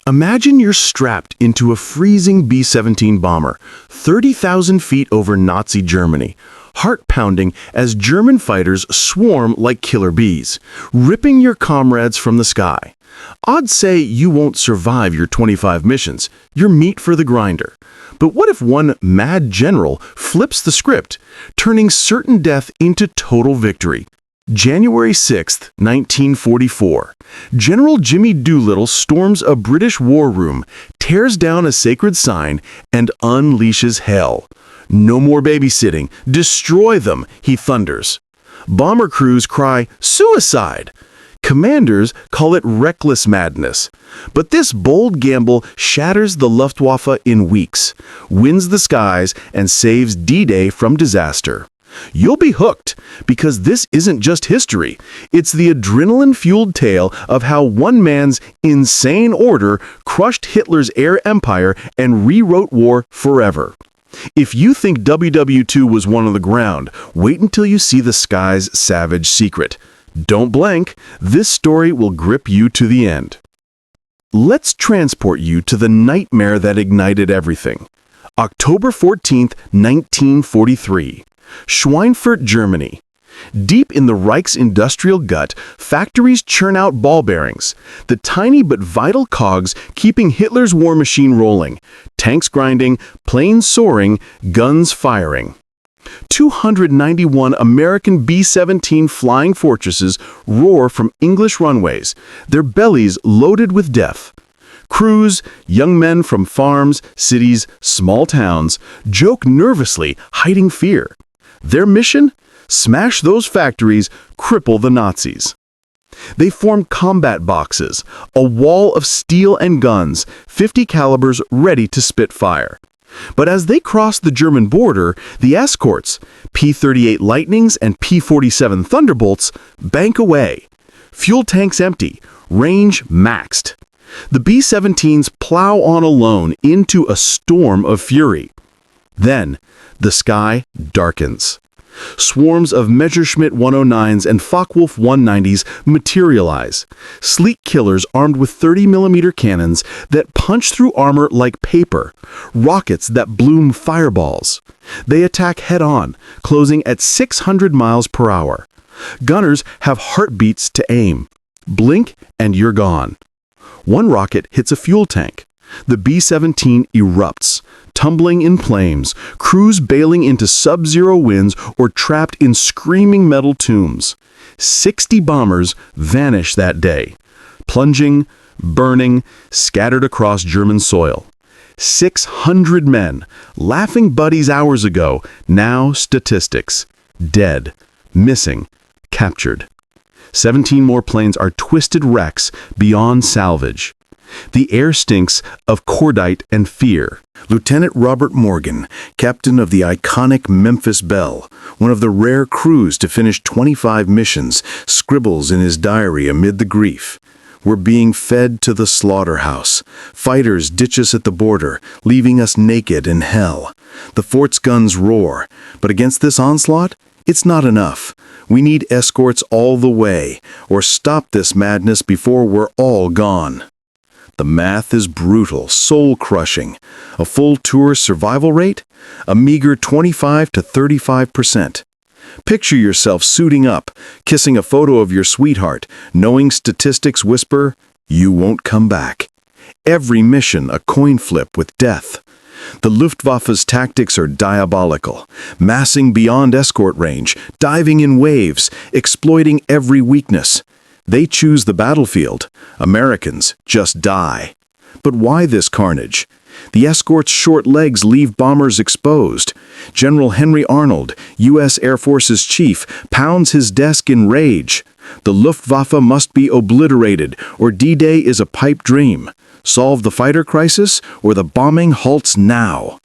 Imagine you're strapped into a freezing B-17 bomber, 30,000 feet over Nazi Germany, heart-pounding as German fighters swarm like killer bees, ripping your comrades from the sky. Odds say you won't survive your 25 missions. You're meat for the grinder. But what if one mad general flips the script, turning certain death into total victory? January 6, 1944. General Jimmy Doolittle storms a British war room, tears down a sacred sign, and unleashes hell. No more babysitting. Destroy them, he thunders. Bomber crews cry, "Suicide!" Commanders call it reckless madness. But this bold gamble shatters the Luftwaffe in weeks, wins the skies, and saves D-Day from disaster. You'll be hooked, because this isn't just history. It's the adrenaline-fueled tale of how one man's insane order crushed Hitler's air empire and rewrote war forever. If you think WW2 was won on the ground, wait until you see the sky's savage secret. Don't blank, this story will grip you to the end. Let's transport you to the nightmare that ignited everything. October 14, 1943. Schweitzer, Germany. Deep in the Reich's industrial gut, factories churn out ball bearings, the tiny but vital cogs keeping Hitler's war machine rolling, tanks grinding, planes soaring, guns firing. 291 American B-17 flying fortresses roar from English runways, their bellies loaded with death. Crews, young men from farms, cities, small towns, joke nervously, hiding fear. Their mission? Smash those factories, cripple the Nazis. They form combat boxes, a wall of steel and guns, 50 calibers ready to spit fire. But as they cross the German border, the escorts, P-38 Lightnings and P-47 Thunderbolts, bank away. Fuel tanks empty, range maxed. The B-17s plow on alone into a storm of fury. Then, the sky darkens. Swarms of Messerschmitt 109s and Focke-Wulf 190s materialize, sleek killers armed with 30mm cannons that punch through armor like paper, rockets that bloom fireballs. They attack head-on, closing at 600 miles per hour. Gunners have heartbeats to aim. Blink and you're gone. One rocket hits a fuel tank. The B-17 erupts, tumbling in flames, crews bailing into sub-zero winds or trapped in screaming metal tombs. 60 bombers vanish that day, plunging, burning, scattered across German soil. 600 men, laughing buddies hours ago, now statistics. Dead, missing, captured. 17 more planes are twisted wrecks beyond salvage. The air stinks of cordite and fear. Lieutenant Robert Morgan, captain of the iconic Memphis Belle, one of the rare crews to finish 25 missions, scribbles in his diary amid the grief. We're being fed to the slaughterhouse. Fighters ditch us at the border, leaving us naked in hell. The fort's guns roar, but against this onslaught, it's not enough. We need escorts all the way, or stop this madness before we're all gone. The math is brutal, soul-crushing. A full tour survival rate? A meager 25 to 35%. Picture yourself suiting up, kissing a photo of your sweetheart, knowing statistics whisper, you won't come back. Every mission a coin flip with death. The Luftwaffe's tactics are diabolical, massing beyond escort range, diving in waves, exploiting every weakness. They choose the battlefield. Americans just die. But why this carnage? The escort's short legs leave bombers exposed. General Henry Arnold, U.S. Air Force's chief, pounds his desk in rage. The Luftwaffe must be obliterated, or D-Day is a pipe dream. Solve the fighter crisis, or the bombing halts now.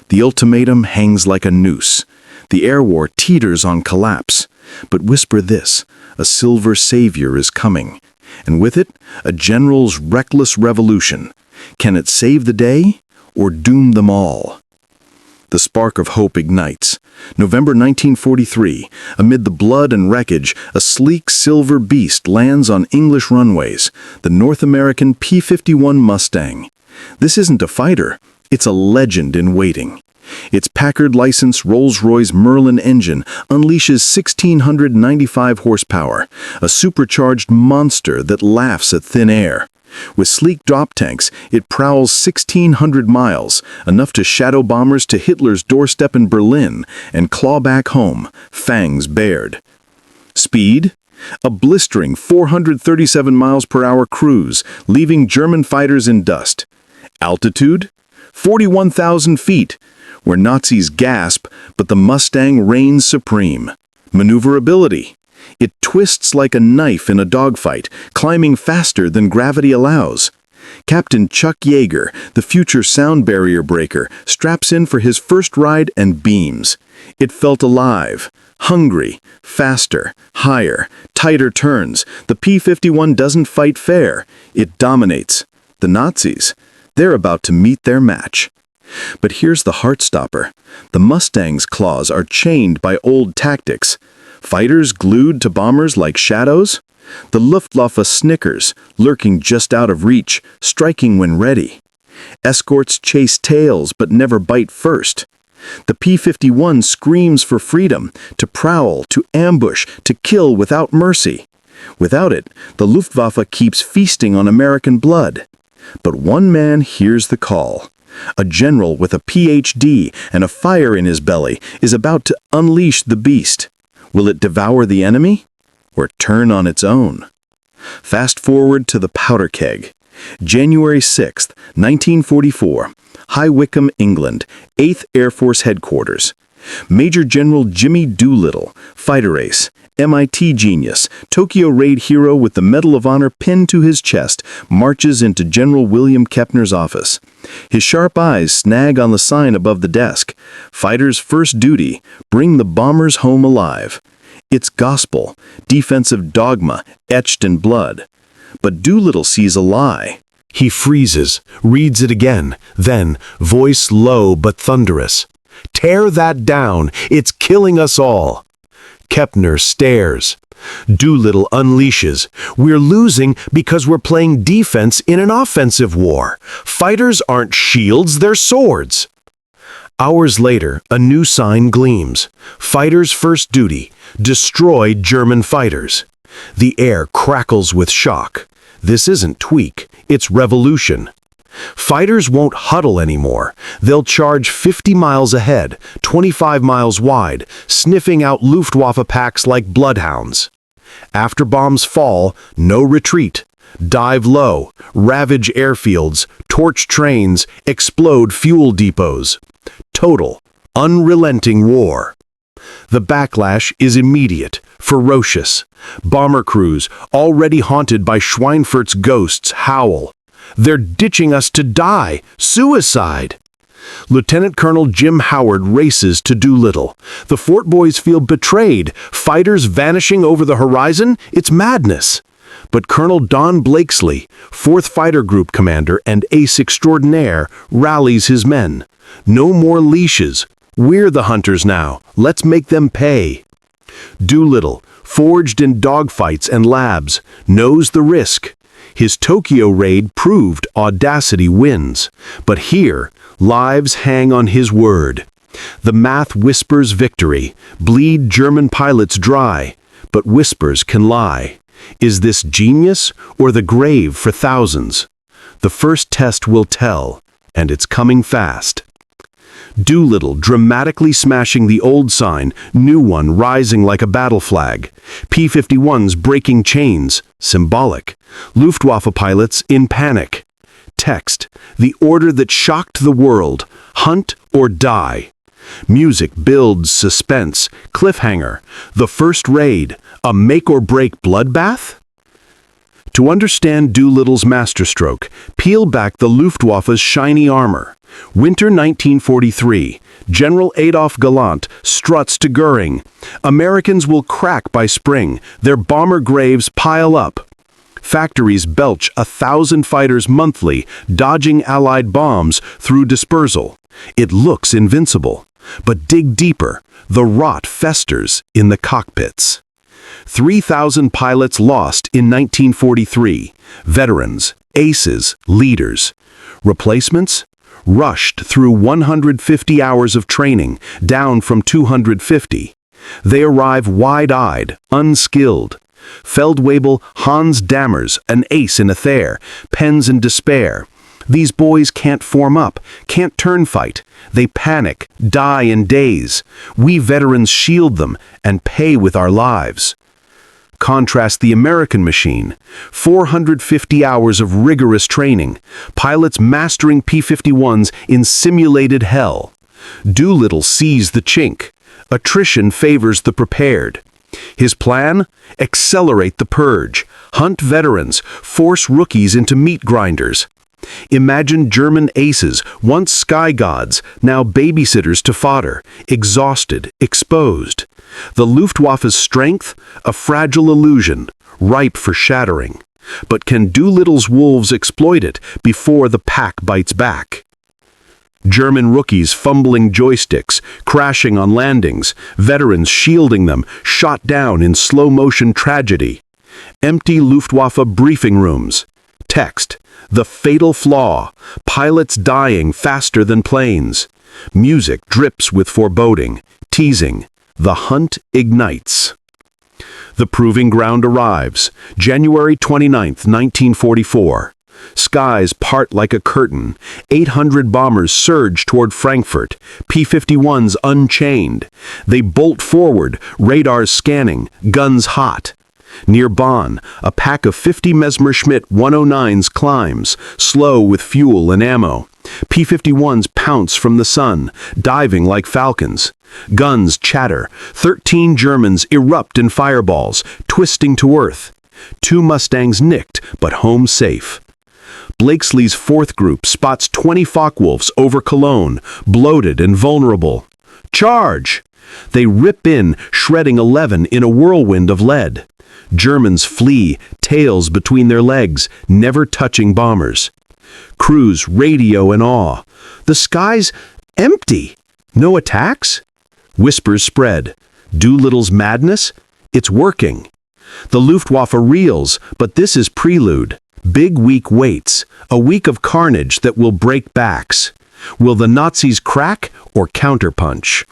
The ultimatum hangs like a noose. The air war teeters on collapse. But whisper this, a silver savior is coming. And with it, a general's reckless revolution. Can it save the day, or doom them all? the spark of hope ignites. November 1943, amid the blood and wreckage, a sleek silver beast lands on English runways, the North American P-51 Mustang. This isn't a fighter, it's a legend in waiting. Its Packard-licensed Rolls-Royce Merlin engine unleashes 1,695 horsepower, a supercharged monster that laughs at thin air. With sleek drop tanks, it prowls 1,600 miles, enough to shadow bombers to Hitler's doorstep in Berlin and claw back home, fangs bared. Speed? A blistering 437 miles per hour cruise, leaving German fighters in dust. Altitude? 41,000 feet, where Nazis gasp, but the Mustang reigns supreme. Maneuverability? It twists like a knife in a dogfight, climbing faster than gravity allows. Captain Chuck Yeager, the future sound barrier breaker, straps in for his first ride and beams. It felt alive, hungry, faster, higher, tighter turns. The P-51 doesn't fight fair. It dominates. The Nazis, they're about to meet their match. But here's the heartstopper. The Mustang's claws are chained by old tactics. Fighters glued to bombers like shadows? The Luftwaffe snickers, lurking just out of reach, striking when ready. Escorts chase tails but never bite first. The P-51 screams for freedom, to prowl, to ambush, to kill without mercy. Without it, the Luftwaffe keeps feasting on American blood. But one man hears the call. A general with a Ph.D. and a fire in his belly is about to unleash the beast. Will it devour the enemy, or turn on its own? Fast forward to the powder keg. January 6, 1944, High Wycombe, England, 8th Air Force Headquarters. Major General Jimmy Doolittle, fighter ace, MIT genius, Tokyo raid hero with the Medal of Honor pinned to his chest, marches into General William Kepner's office. His sharp eyes snag on the sign above the desk. Fighter's first duty, bring the bombers home alive. It's gospel, defensive dogma, etched in blood. But Doolittle sees a lie. He freezes, reads it again, then, voice low but thunderous. Tear that down, it's killing us all. Kepner stares. Doolittle unleashes. We're losing because we're playing defense in an offensive war. Fighters aren't shields, they're swords. Hours later, a new sign gleams. Fighters' first duty, destroy German fighters. The air crackles with shock. This isn't tweak, it's revolution. Fighters won't huddle anymore. They'll charge 50 miles ahead, 25 miles wide, sniffing out Luftwaffe packs like bloodhounds. After bombs fall, no retreat. Dive low, ravage airfields, torch trains, explode fuel depots. Total, unrelenting war. The backlash is immediate, ferocious. Bomber crews, already haunted by Schweinfurt's ghosts, howl. They're ditching us to die. Suicide. Lieutenant Colonel Jim Howard races to Doolittle. The Fort Boys feel betrayed. Fighters vanishing over the horizon? It's madness. But Colonel Don Blakesley, 4th Fighter Group commander and ace extraordinaire, rallies his men. No more leashes. We're the hunters now. Let's make them pay. Doolittle, forged in dogfights and labs, knows the risk. His Tokyo raid proved audacity wins. But here, lives hang on his word. The math whispers victory. Bleed German pilots dry. But whispers can lie. Is this genius or the grave for thousands? The first test will tell, and it's coming fast. Doolittle dramatically smashing the old sign, new one rising like a battle flag. P-51s breaking chains, symbolic. Luftwaffe pilots in panic. Text, the order that shocked the world, hunt or die. Music builds suspense, cliffhanger. The first raid, a make-or-break bloodbath? To understand Doolittle's masterstroke, peel back the Luftwaffe's shiny armor. Winter 1943. General Adolf Galland struts to Goering. Americans will crack by spring. Their bomber graves pile up. Factories belch 1,000 fighters monthly, dodging Allied bombs through dispersal. It looks invincible. But dig deeper, the rot festers in the cockpits. 3,000 pilots lost in 1943. Veterans, aces, leaders. Replacements? Rushed through 150 hours of training, down from 250. They arrive wide-eyed, unskilled. Feldwebel Hans Dammers, an ace in a Thayer, pens in despair. These boys can't form up, can't turn fight. They panic, die in days. We veterans shield them and pay with our lives. Contrast the American machine. 450 hours of rigorous training. Pilots mastering P-51s in simulated hell. Doolittle sees the chink. Attrition favors the prepared. His plan? Accelerate the purge. Hunt veterans. Force rookies into meat grinders. Imagine German aces, once sky gods, now babysitters to fodder, exhausted, exposed. The Luftwaffe's strength? A fragile illusion, ripe for shattering. But can Doolittle's wolves exploit it before the pack bites back? German rookies fumbling joysticks, crashing on landings, veterans shielding them, shot down in slow-motion tragedy. Empty Luftwaffe briefing rooms. Text: the fatal flaw, pilots dying faster than planes. Music drips with foreboding, teasing. The hunt ignites. The proving ground arrives, January 29, 1944. Skies part like a curtain. 800 bombers surge toward Frankfurt, P-51s unchained. They bolt forward, radars scanning, guns hot. Near Bonn, a pack of 50 Messerschmitt 109s climbs, slow with fuel and ammo. P-51s pounce from the sun, diving like falcons. Guns chatter. 13 Germans erupt in fireballs, twisting to earth. 2 Mustangs nicked, but home safe. Blakesley's 4th group spots 20 Focke-Wulfs over Cologne, bloated and vulnerable. Charge! They rip in, shredding 11 in a whirlwind of lead. Germans flee, tails between their legs, never touching bombers. Crews radio in awe. The sky's empty. No attacks? Whispers spread. Doolittle's madness? It's working. The Luftwaffe reels, but this is prelude. Big week waits, a week of carnage that will break backs. Will the Nazis crack or counterpunch?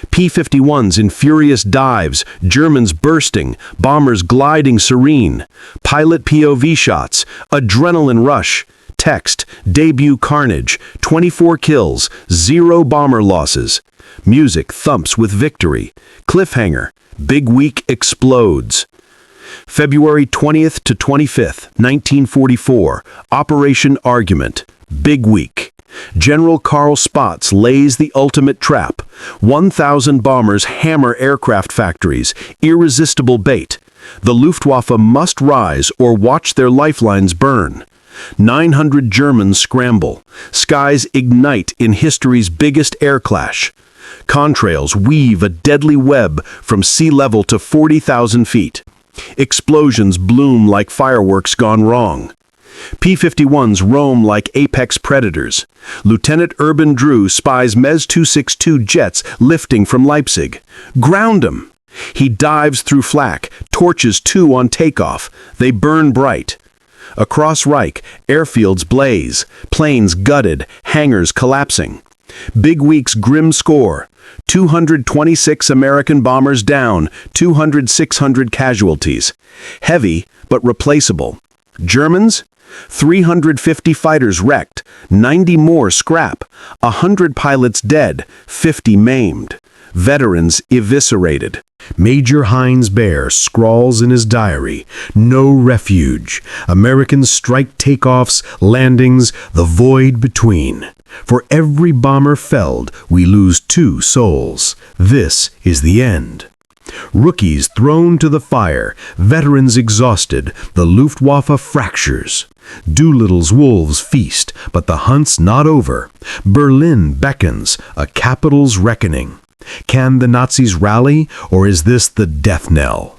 P-51s in furious dives, Germans bursting, bombers gliding serene. Pilot POV shots, adrenaline rush. Text: debut carnage, 24 kills, 0 bomber losses. Music thumps with victory. Cliffhanger, big week explodes. February 20th to 25th, 1944, Operation Argument, big week. General Karl Spaatz lays the ultimate trap. 1,000 bombers hammer aircraft factories, irresistible bait. The Luftwaffe must rise or watch their lifelines burn. 900 Germans scramble. Skies ignite in history's biggest air clash. Contrails weave a deadly web from sea level to 40,000 feet. Explosions bloom like fireworks gone wrong. P-51s roam like apex predators. Lieutenant Urban Drew spies Mes 262 jets lifting from Leipzig. Ground 'em! He dives through flak, torches 2 on takeoff. They burn bright. Across Reich, airfields blaze, planes gutted, hangars collapsing. Big week's grim score. 226 American bombers down, 600 casualties. Heavy, but replaceable. Germans? 350 fighters wrecked, 90 more scrap, 100 pilots dead, 50 maimed. Veterans eviscerated. Major Heinz Bear scrawls in his diary, "No refuge. Americans strike takeoffs, landings, the void between. For every bomber felled, we lose 2 souls. This is the end." Rookies thrown to the fire, veterans exhausted, the Luftwaffe fractures. Doolittle's wolves feast, but the hunt's not over. Berlin beckons, a capital's reckoning. Can the Nazis rally, or is this the death knell?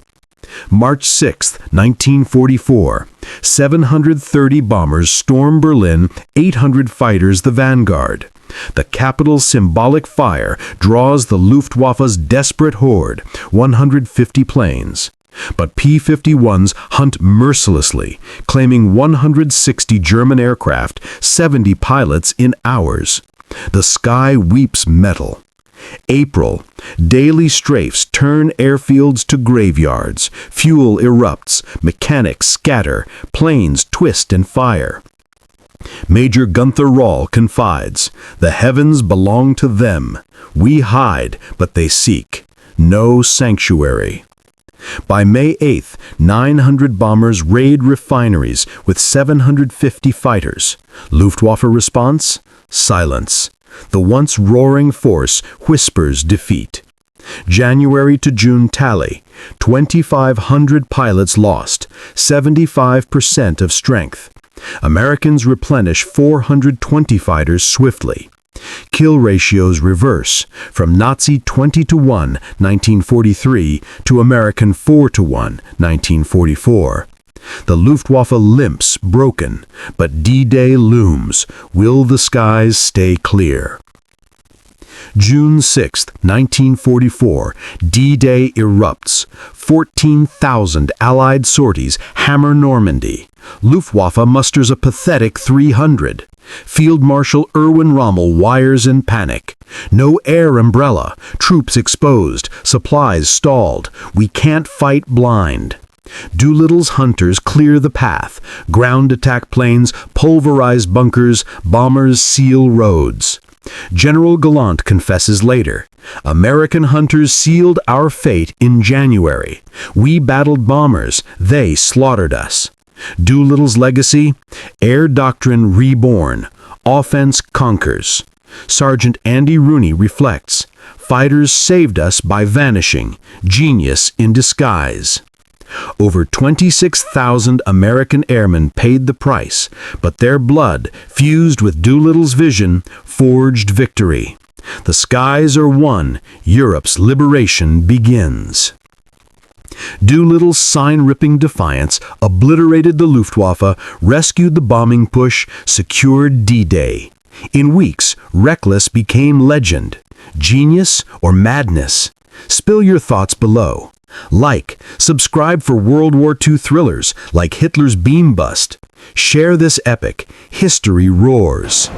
March 6, 1944. 730 bombers storm Berlin, 800 fighters the vanguard. The capital's symbolic fire draws the Luftwaffe's desperate horde, 150 planes. But P-51s hunt mercilessly, claiming 160 German aircraft, 70 pilots in hours. The sky weeps metal. April. Daily strafes turn airfields to graveyards. Fuel erupts, mechanics scatter, planes twist and fire. Major Gunther Rahl confides, "The heavens belong to them. We hide, but they seek. No sanctuary." By May 8th, 900 bombers raid refineries with 750 fighters. Luftwaffe response? Silence. The once roaring force whispers defeat. January to June tally: 2,500 pilots lost, 75% of strength. Americans replenish 420 fighters swiftly. Kill ratios reverse, from Nazi 20-1, 1943, to American 4-1, 1944. The Luftwaffe limps, broken, but D-Day looms. Will the skies stay clear? June 6, 1944, D-Day erupts. 14,000 Allied sorties hammer Normandy. Luftwaffe musters a pathetic 300. Field Marshal Erwin Rommel wires in panic. No air umbrella, troops exposed, supplies stalled. We can't fight blind. Doolittle's hunters clear the path. Ground attack planes pulverize bunkers, bombers seal roads. General Gallant confesses later, "American hunters sealed our fate in January. We battled bombers, they slaughtered us." Doolittle's legacy? Air doctrine reborn. Offense conquers. Sergeant Andy Rooney reflects, "Fighters saved us by vanishing. Genius in disguise." Over 26,000 American airmen paid the price, but their blood, fused with Doolittle's vision, forged victory. The skies are won. Europe's liberation begins. Doolittle's sign-ripping defiance obliterated the Luftwaffe, rescued the bombing push, secured D-Day. In weeks, Reckless became legend. Genius or madness? Spill your thoughts below. Like, subscribe for World War II thrillers like Hitler's Beam Bust. Share this epic. History roars.